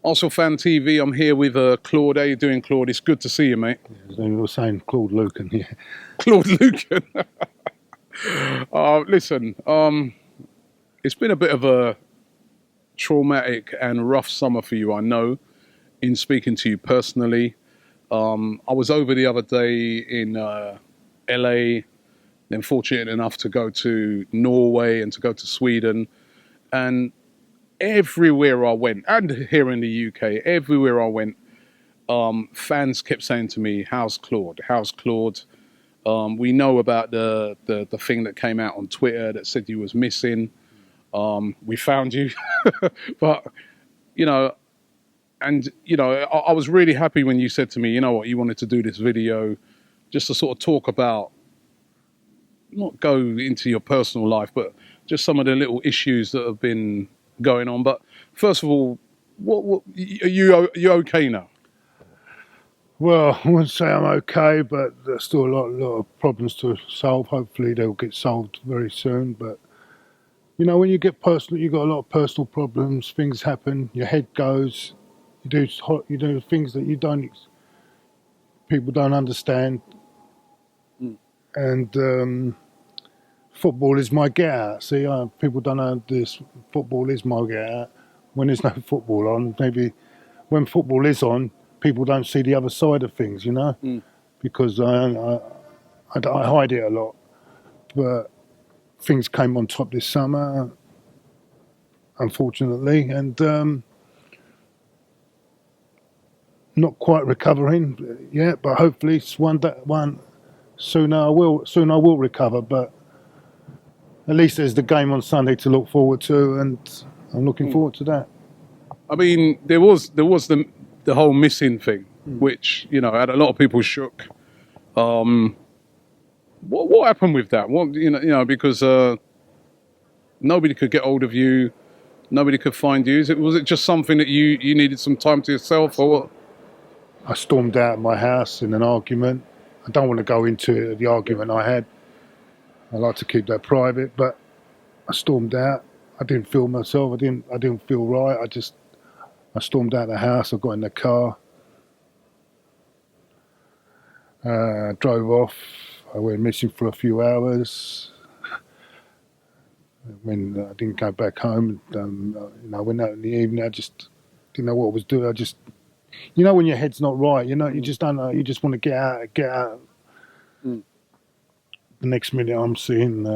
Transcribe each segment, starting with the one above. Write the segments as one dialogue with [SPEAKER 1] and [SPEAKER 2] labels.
[SPEAKER 1] Arsenal Fan TV. I'm here with Claude. How you doing, Claude? It's good to see you, mate.
[SPEAKER 2] As we were saying, Claude Lucan here.
[SPEAKER 1] Claude Lucan. Listen, it's been a bit of a traumatic and rough summer for you, I know, in speaking to you personally. I was over the other day in LA, then fortunate enough to go to Norway and to go to Sweden. And everywhere I went, and here in the UK, everywhere I went, fans kept saying to me, "How's Claude? How's Claude?" We know about the thing that came out on Twitter that said you was missing. We found you, but you know, and you know, I was really happy when you said to me, you know what, you wanted to do this video just to sort of talk about, not go into your personal life, but just some of the little issues that have been going on. But first of all, what are you okay now?
[SPEAKER 2] Well, I wouldn't say I'm okay, but there's still a lot of problems to solve. Hopefully they'll get solved very soon. But, you know, when you get personal, you've got a lot of personal problems, things happen, your head goes, you do things that people don't understand. And football is my get out. See, people don't know this. Football is my get out. When there's no football on, maybe when football is on, people don't see the other side of things, you know, because I hide it a lot. But things came on top this summer, unfortunately, and not quite recovering yet. But hopefully, soon I will recover. But at least there's the game on Sunday to look forward to, and I'm looking forward to that.
[SPEAKER 1] I mean, there was the whole missing thing, which, you know, had a lot of people shook. What happened with that? What, you know, because nobody could get hold of you, nobody could find you. Was it just something that you needed some time to yourself, or what?
[SPEAKER 2] I stormed out of my house in an argument. I don't want to go into the argument I had. I like to keep that private, but I stormed out. I didn't feel myself. I didn't feel right. I stormed out of the house. I got in the car, drove off. I went missing for a few hours. When I didn't go back home, you know, I went out in the evening. I just didn't know what I was doing. You know, when your head's not right, you know, you just don't know. You just want to get out. The next minute, I'm seeing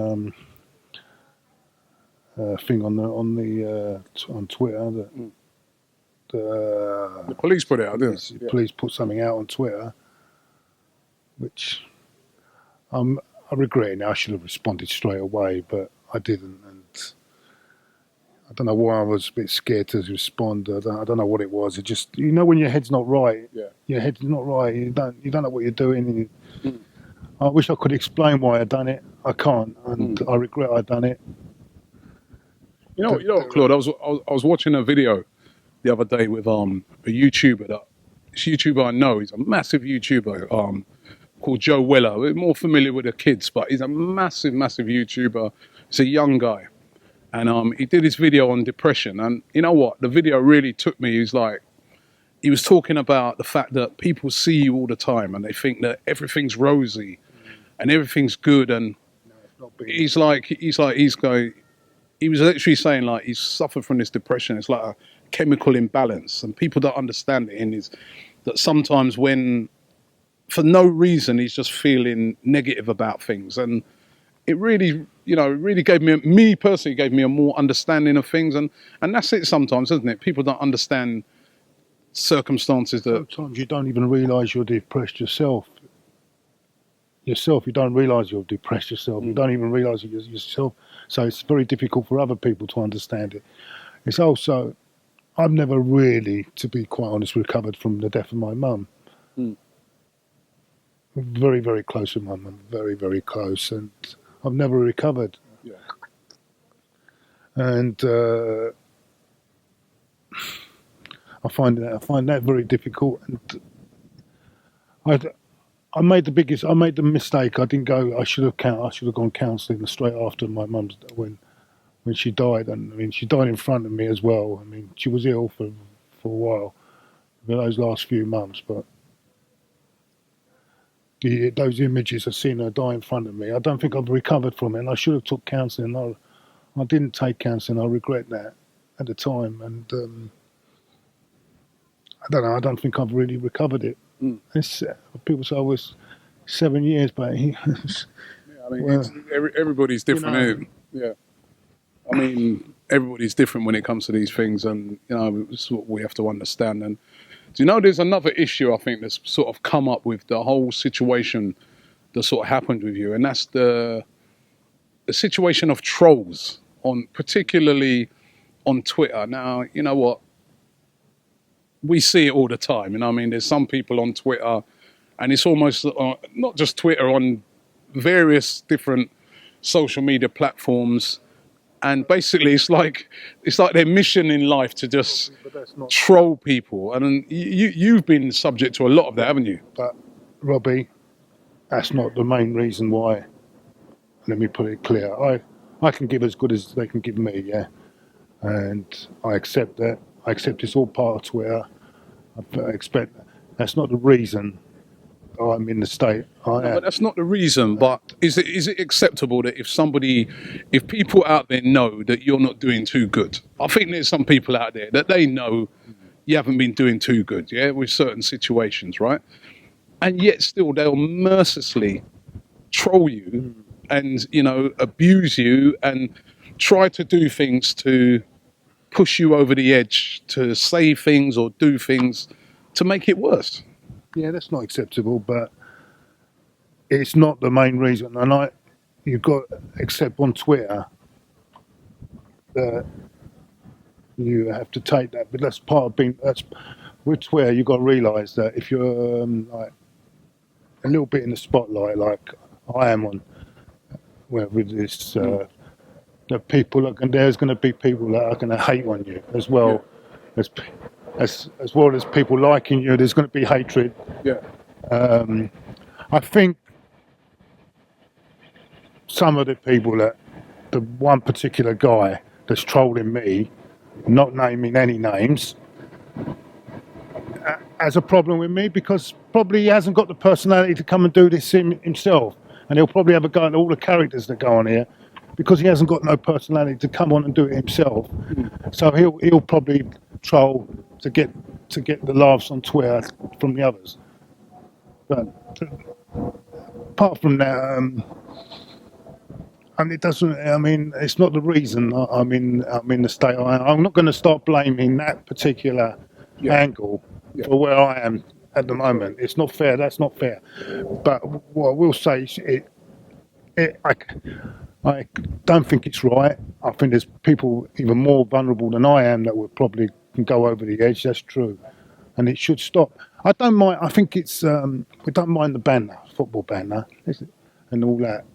[SPEAKER 2] a thing on Twitter that
[SPEAKER 1] The police put it out, didn't
[SPEAKER 2] the police put something out on Twitter, which I regret now. I should have responded straight away, but I didn't, and I don't know why I was a bit scared to respond. I don't know what it was. It just, you know, when your head's not right, your head's not right. You don't know what you're doing. I wish I could explain why I done it. I can't, and I regret I done it.
[SPEAKER 1] You know, Claude, I was watching a video the other day with a YouTuber this YouTuber I know. He's a massive YouTuber called Joe Weller. We're more familiar with the kids, but he's a massive YouTuber. He's a young guy, and he did his video on depression. And you know what? The video really took me. He was talking about the fact that people see you all the time and they think that everything's rosy and everything's good. And he was literally saying, like, he's suffered from this depression. It's like a chemical imbalance, and people don't understand it. And is that sometimes when, for no reason, he's just feeling negative about things. And it really, you know, really gave me personally, gave me a more understanding of things. And that's it sometimes, isn't it? People don't understand circumstances that...
[SPEAKER 2] Sometimes you don't even realise you're depressed yourself. You don't realise you're depressed yourself. You don't even realise it yourself. So it's very difficult for other people to understand it. It's also, I've never really, to be quite honest, recovered from the death of my mum. Very, very close with my mum. Very, very close. And I've never recovered.
[SPEAKER 1] Yeah.
[SPEAKER 2] And I find that very difficult. And I made the mistake. I didn't go. I should have gone counselling straight after my mum's when she died. And I mean, she died in front of me as well. I mean, she was ill for for a while, for those last few months. But those images of seeing her die in front of me, I don't think I've recovered from it. And I should have took counselling. I didn't take counselling. I regret that at the time. And I don't know. I don't think I've really recovered it. People say I was 7 years, but
[SPEAKER 1] Yeah, I mean, everybody's different. Yeah, I mean, everybody's different when it comes to these things, and it's what we have to understand. And do you know, there's another issue I think that's sort of come up with the whole situation that sort of happened with you, and that's the situation of trolls particularly on Twitter. Now, you know what? We see it all the time. I mean, there's some people on Twitter, and it's almost not just Twitter, on various different social media platforms, and basically it's like their mission in life to just troll people. And you've been subject to a lot of that, haven't you?
[SPEAKER 2] But Robbie, that's not the main reason why. Let me put it clear. I can give as good as they can give me, yeah, and I accept that. I accept it's all part of Twitter. I expect that's not the reason I'm in the state I am.
[SPEAKER 1] But that's not the reason. But is it acceptable that if people out there know that you're not doing too good? I think there's some people out there that they know you haven't been doing too good, yeah, with certain situations, right? And yet still they'll mercilessly troll you and abuse you and try to do things to push you over the edge, to say things or do things to make it worse.
[SPEAKER 2] Yeah, that's not acceptable, but it's not the main reason. And you've got to accept on Twitter that you have to take that, but that's part of being. With Twitter, you've got to realise that if you're like a little bit in the spotlight, like I am on, with this, that there's going to be people that are going to hate on you as well, as well as people liking you. There's going to be hatred.
[SPEAKER 1] Yeah.
[SPEAKER 2] I think some of the people the one particular guy that's trolling me, not naming any names, has a problem with me because probably he hasn't got the personality to come and do this himself, and he'll probably have a go at all the characters that go on here because he hasn't got no personality to come on and do it himself. So he'll probably troll to get the laughs on Twitter from the others. But apart from that, and it doesn't. I mean, it's not the reason I'm in the state I am. I'm not going to start blaming that particular angle for where I am at the moment. It's not fair. That's not fair. But what I will say is, I don't think it's right. I think there's people even more vulnerable than I am that would probably can go over the edge. That's true, and it should stop. I don't mind. I think it's we don't mind the banner, football banner, and all that.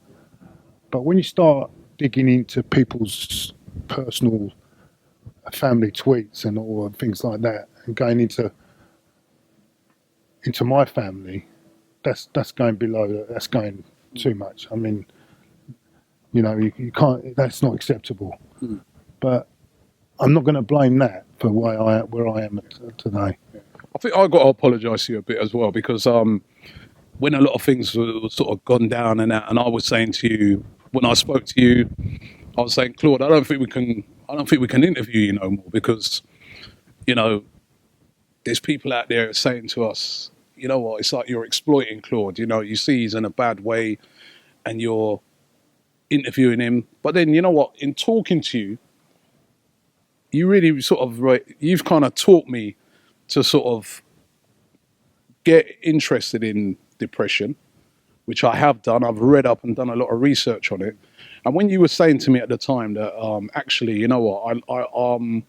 [SPEAKER 2] But when you start digging into people's personal family tweets and all things like that, and going into my family, that's going below. That's going too much. I mean, you can't. That's not acceptable. But I'm not going to blame that for where I am today.
[SPEAKER 1] I think I've got to apologise to you a bit as well because when a lot of things were sort of gone down and that, and I was saying to you when I spoke to you, I was saying, Claude, I don't think we can interview you no more because there's people out there saying to us, you know what, it's like you're exploiting Claude. You see he's in a bad way, and you're interviewing him. But then you know what? In talking to you, you really you've kind of taught me to sort of get interested in depression, which I have done. I've read up and done a lot of research on it. And when you were saying to me at the time that actually, you know what, I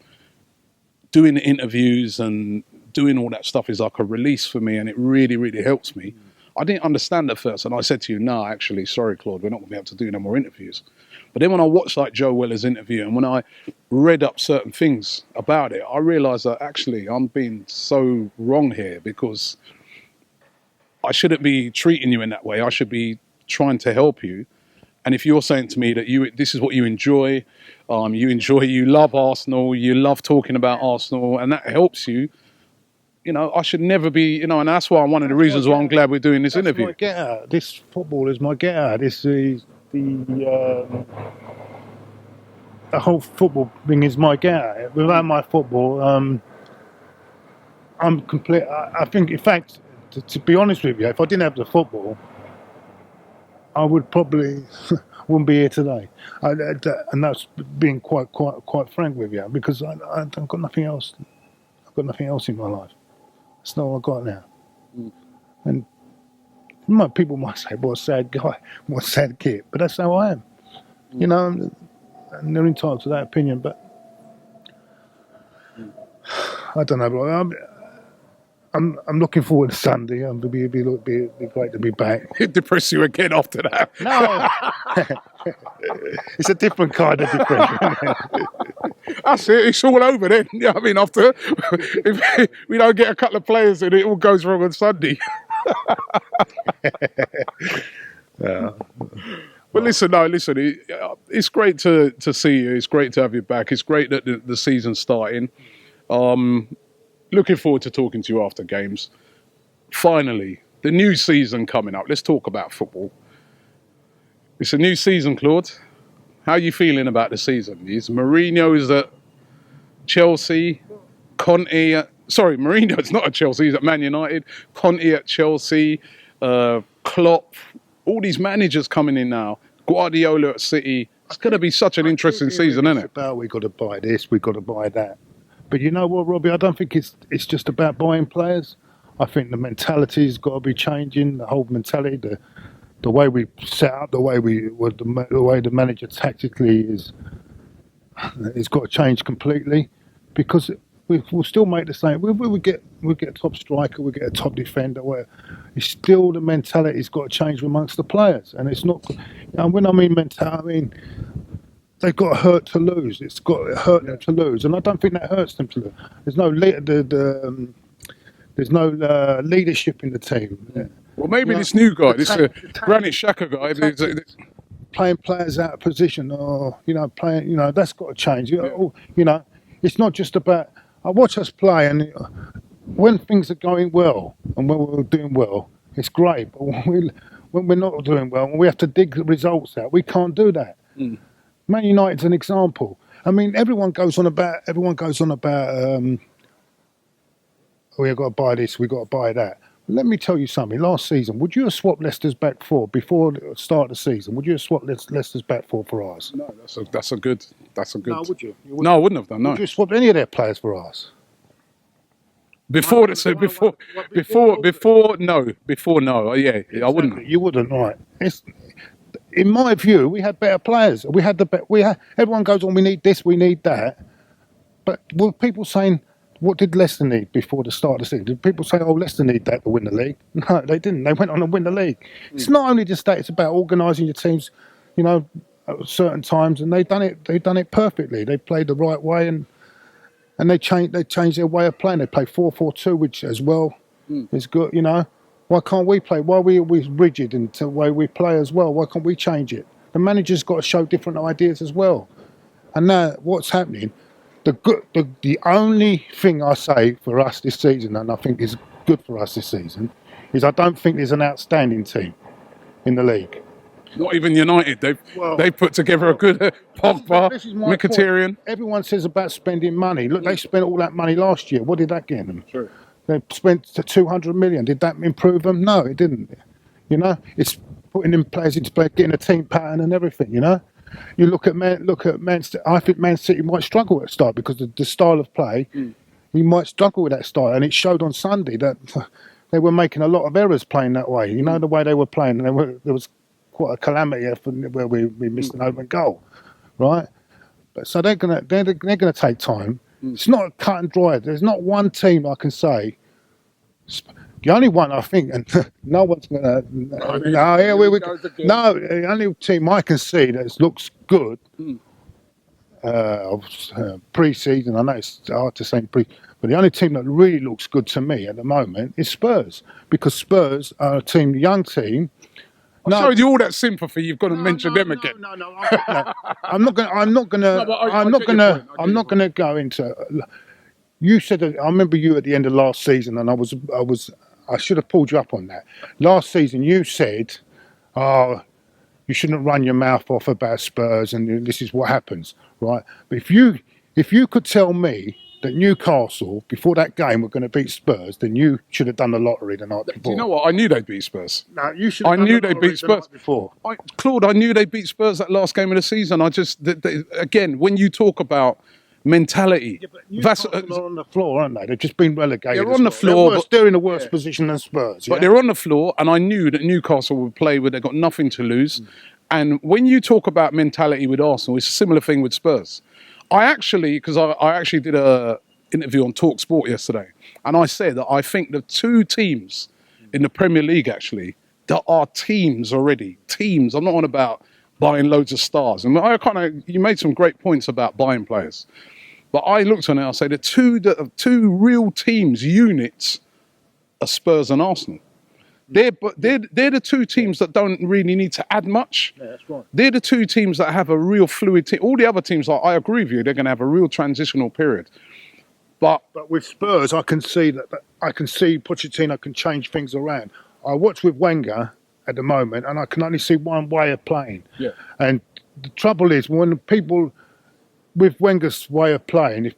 [SPEAKER 1] doing interviews and doing all that stuff is like a release for me, and it really, really helps me. I didn't understand at first, and I said to you, no, actually, sorry, Claude, we're not going to be able to do no more interviews. But then when I watched like Joe Weller's interview, and when I read up certain things about it, I realised that actually I'm being so wrong here because I shouldn't be treating you in that way. I should be trying to help you. And if you're saying to me that this is what you enjoy, you love Arsenal, you love talking about Arsenal, and that helps you, I should never be, and that's why one of the reasons why I'm glad we're doing this interview.
[SPEAKER 2] My get out. This football is my get out. This is the whole football thing is my get out. Without my football, I'm complete. I think, in fact, to be honest with you, if I didn't have the football, I would probably wouldn't be here today. And that's being quite frank with you, because I've got nothing else. I've got nothing else in my life. That's not what I've got now. And people might say, "What a sad guy, what a sad kid," but that's how I am. And they're entitled to that opinion. But I don't know. But I'm looking forward to Sunday. It'll be great to be back.
[SPEAKER 1] It depressed you again after that.
[SPEAKER 2] No, it's a different kind of depression.
[SPEAKER 1] That's it. It's all over then. You know what I mean? After if we don't get a couple of players in, it all goes wrong on Sunday. But listen. It's great to see you. It's great to have you back. It's great that the season's starting. Looking forward to talking to you after games. Finally, the new season coming up. Let's talk about football. It's a new season, Claude. How are you feeling about the season? Mourinho's at Chelsea, Mourinho's not at Chelsea, he's at Man United, Conte at Chelsea, Klopp, all these managers coming in now, Guardiola at City. It's going to be such an interesting season, isn't it?
[SPEAKER 2] We've got to buy this, we've got to buy that. But you know what, Robbie? I don't think it's just about buying players. I think the mentality's got to be changing. The whole mentality, the way we set up, the way the manager tactically is, it's got to change completely. Because we'll still make the same. We'll get a top striker, we'll get a top defender. It's still the mentality's got to change amongst the players, and it's not. When I mean mentality, I mean they've got to hurt to lose. It's got to hurt them to lose, and I don't think that hurts them to lose. There's no leadership in the team.
[SPEAKER 1] Well, maybe this new guy, this Granit Xhaka guy,
[SPEAKER 2] playing players out of position, or playing. That's got to change. It's not just about. I watch us play, and when things are going well and when we're doing well, it's great. But when we're not doing well, and we have to dig the results out, we can't do that. Man United's an example. I mean, everyone goes on about. We've got to buy this, we've got to buy that. But let me tell you something. Last season, would you have swapped Leicester's back four before the start of the season? Would you have swapped Leicester's back four for ours?
[SPEAKER 1] No, that's a good.
[SPEAKER 2] No, would you?
[SPEAKER 1] No, I wouldn't have done. No.
[SPEAKER 2] Would you have swapped any of their players for ours?
[SPEAKER 1] Before, no. Yeah, exactly. I wouldn't.
[SPEAKER 2] You wouldn't, right? In my view, we had better players. Everyone goes on. We need this. We need that. But were people saying, what did Leicester need before the start of the season? Did people say, "Oh, Leicester need that to win the league"? No, they didn't. They went on to win the league. It's not only just that; it's about organising your teams, at certain times, and they've done it. They've done it perfectly. They played the right way, and they changed their way of playing. They play 4-4-2, which as well is good. Why can't we play? Why are we always rigid in the way we play as well? Why can't we change it? The manager's got to show different ideas as well. And now what's happening? The only thing I say for us this season, and I think is good for us this season, is I don't think there's an outstanding team in the league.
[SPEAKER 1] Not even United. They've put together a good Pogba, Mkhitaryan.
[SPEAKER 2] Everyone says about spending money. Look, they spent all that money last year. What did that get them?
[SPEAKER 1] True.
[SPEAKER 2] They spent 200 million. Did that improve them? No, it didn't. It's putting in players into play, getting a team pattern and everything. You look at Man City. I think Man City might struggle at the start because the style of play. He might struggle with that style, and it showed on Sunday that they were making a lot of errors playing that way. The way they were playing, and there was quite a calamity where we missed an open goal, right? But so they're gonna take time. It's not cut and dry. There's not one team I can say. The only one I think, and no one's gonna. The only team I can see that looks good. Pre-season, I know it's hard to say but the only team that really looks good to me at the moment is Spurs, because Spurs are a young team.
[SPEAKER 1] I showed you all that sympathy. You've got to mention them again.
[SPEAKER 2] No. I'm not going. I'm not going
[SPEAKER 1] No,
[SPEAKER 2] to.
[SPEAKER 1] but
[SPEAKER 2] I'm not going to. I'm not going to go into. You said that, I remember you at the end of last season, and I should have pulled you up on that. Last season, you said, "Oh, you shouldn't run your mouth off about Spurs, and this is what happens, right?" But if you could tell me that Newcastle before that game were going to beat Spurs, then you should have done the lottery the night before.
[SPEAKER 1] Do you know what? I knew they'd beat Spurs.
[SPEAKER 2] No, you should. I knew they'd beat Spurs before.
[SPEAKER 1] Claude, I knew they'd beat Spurs that last game of the season. Again, when you talk about mentality,
[SPEAKER 2] Newcastle are on the floor, aren't they? They've just been relegated.
[SPEAKER 1] They're on the floor.
[SPEAKER 2] They're in a worse position than Spurs.
[SPEAKER 1] But they're on the floor, and I knew that Newcastle would play with. They've got nothing to lose. And when you talk about mentality with Arsenal, it's a similar thing with Spurs. I actually did a interview on Talk Sport yesterday, and I said that I think the two teams in the Premier League actually that are teams already. Teams. I'm not on about buying loads of stars. And you made some great points about buying players. But I looked on it, I say the two real teams, units, are Spurs and Arsenal. They're the two teams that don't really need to add much.
[SPEAKER 2] Yeah, that's right.
[SPEAKER 1] They're the two teams that have a real fluid team. All the other teams, I agree with you, they're going to have a real transitional period. But
[SPEAKER 2] with Spurs, I can see Pochettino can change things around. I watch with Wenger at the moment, and I can only see one way of playing.
[SPEAKER 1] Yeah.
[SPEAKER 2] And the trouble is, when people with Wenger's way of playing, if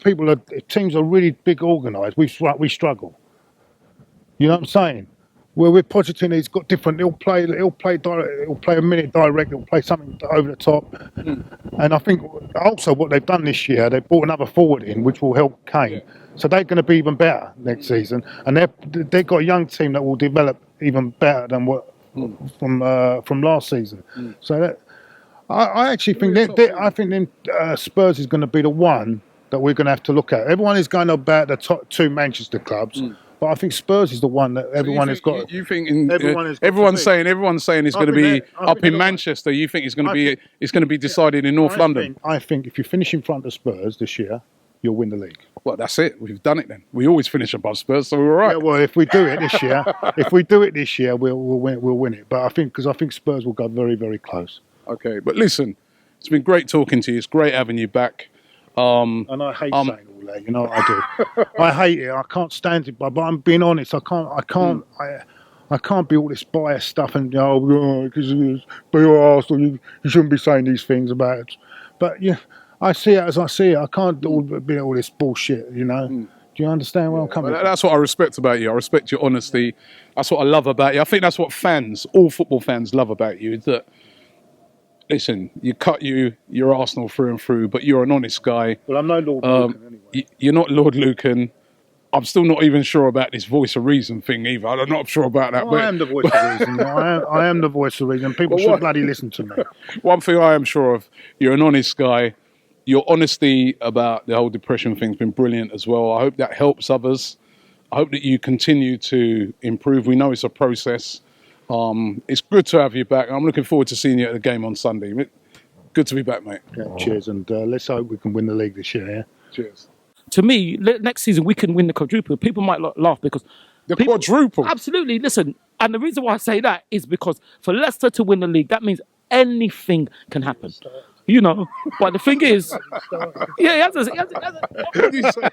[SPEAKER 2] teams are really big organised, we struggle. You know what I'm saying? Well, with Pochettino, he's got different. He'll play direct. He'll play a minute direct. He'll play something over the top. And I think also what they've done this year, they brought another forward in, which will help Kane. Yeah. So they're going to be even better next season. And they've got a young team that will develop even better than what from last season. So that I actually think Spurs is going to be the one that we're going to have to look at. Everyone is going about the top two Manchester clubs. But I think Spurs is the one that everyone has got.
[SPEAKER 1] You think everyone's saying it's going to be up in Manchester. You think it's going to be decided in North London?
[SPEAKER 2] I think if you finish in front of Spurs this year, you'll win the league.
[SPEAKER 1] Well, that's it. We've done it then. We always finish above Spurs, so we're all right.
[SPEAKER 2] Yeah, well, if we do it this year, we'll win it. But I think Spurs will go very, very close.
[SPEAKER 1] Okay, but listen, it's been great talking to you. It's great having you back.
[SPEAKER 2] And I hate saying all that, you know what I do. I hate it. I can't stand it. But I'm being honest. I can't be all this biased stuff and because you're Arsenal, you shouldn't be saying these things about it. But yeah, I see it as I see it. I can't be all this bullshit. You know. Do you understand where I'm coming from?
[SPEAKER 1] That's what I respect about you. I respect your honesty. That's what I love about you. I think that's what all football fans love about you. Is that. Listen, you're Arsenal through and through, but you're an honest guy.
[SPEAKER 2] Well, I'm no Lord Lucan anyway.
[SPEAKER 1] You're not Lord Lucan. I'm still not even sure about this voice of reason thing either. I'm not sure about that.
[SPEAKER 2] I am the voice of reason. I am the voice of reason. People should bloody listen to me.
[SPEAKER 1] One thing I am sure of, you're an honest guy. Your honesty about the whole depression thing's been brilliant as well. I hope that helps others. I hope that you continue to improve. We know it's a process. It's good to have you back. I'm looking forward to seeing you at the game on Sunday. Good to be back, mate.
[SPEAKER 2] Yeah, cheers, and let's hope we can win the league this year. Yeah?
[SPEAKER 1] Cheers.
[SPEAKER 3] To me, next season we can win the quadruple. People might laugh because
[SPEAKER 1] quadruple.
[SPEAKER 3] Absolutely. Listen, and the reason why I say that is because for Leicester to win the league, that means anything can happen. You know, but the thing is, yeah,
[SPEAKER 1] What did you say?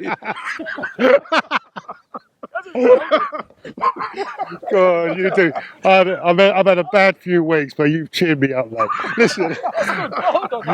[SPEAKER 2] God, you do. I've had a bad few weeks, but you've cheered me up, mate. Listen.
[SPEAKER 3] hold on.